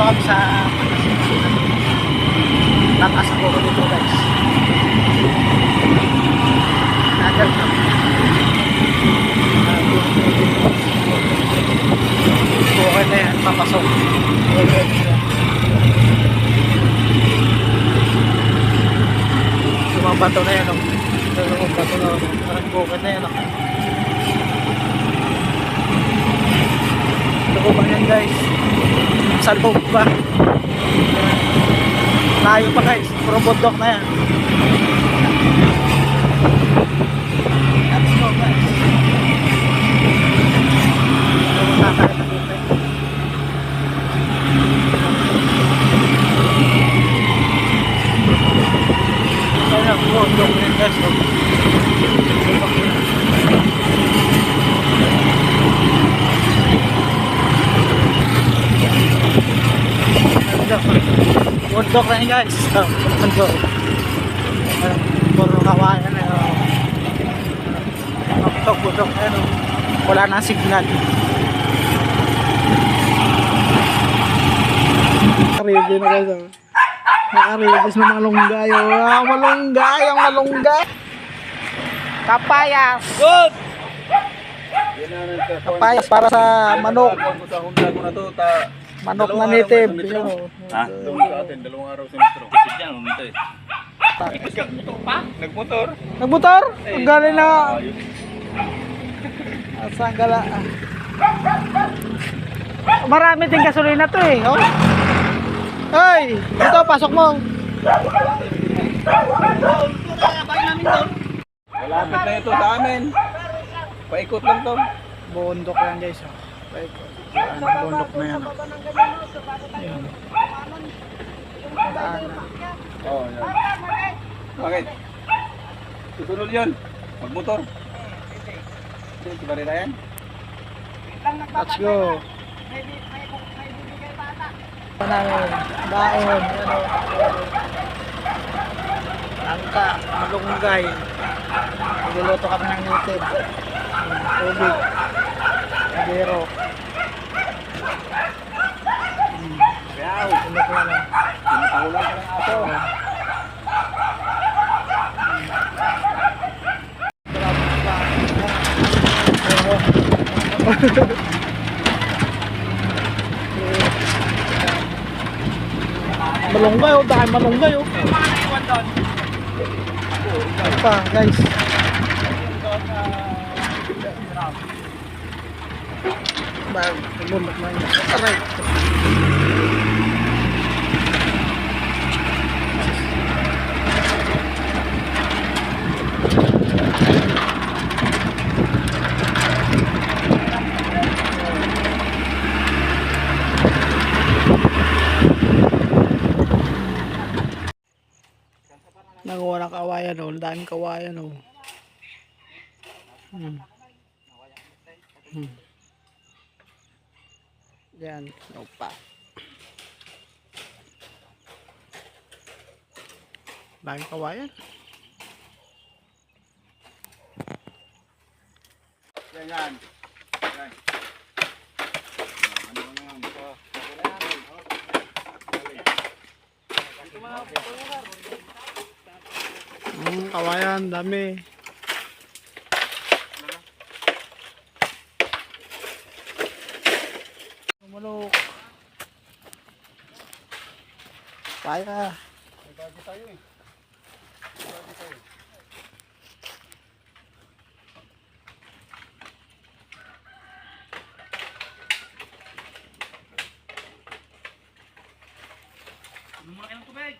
kami sa takas ako dito guys. Nagal na. Okay na yan, papasok. Mga bato na yan, mga bato na parang bukid na yan. Ito ba yan guys? Salbog pa. Tayo pa guys, puro bundok na yan. Let's go guys. Bundok na yan guys. Bundok na yan guys. Puro kawayan na yun. Bundok na yun. Wala na signal. Nakarigay na guys. Nakarigay na malunggay. Malunggay, ang malunggay. Kapayas. Good! Kapayas para sa manok. Manok na native. Ha? Dalawang araw sa metro. Kasi dyan, umito eh. Nagmotor pa? Nagmotor? Nagmotor? Ang galing na. Asang gala. Marami din gasolina to eh. Oh. Hey! Dito, pasok mo. Malapit na ito sa amin. Paikot lang to. Bundok yan guys. Paikot. Bundok na yan. Yan. Daan na. Oo, yan. Bakit? Susunod yun. Magmotor. Sige, barila yan. Let's go. Namin, baon, langka, malunggay. Nagluluto kami ng native. Tubig. Agero. Yaw! Sunod ko lang. Tinatakulan ka ng aso. Malunggay oh, dahil malunggay oh. Ano pa guys? Bundok na yun. Aray. Nagawa ng kawayan oh, daming kawayan oh. Yan, opa. Daming kawayan. Yan, yan. Yan. Ano naman ito? Kawayan, dami. Manok. Kaya. Bago tayo eh. Bago tayo. Ano muna kayo ng tubig?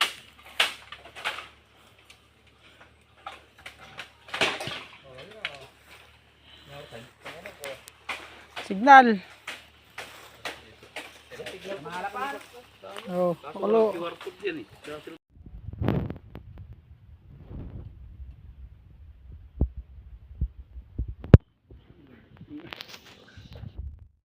Signal. Oh, Ako lang, QR code yan eh.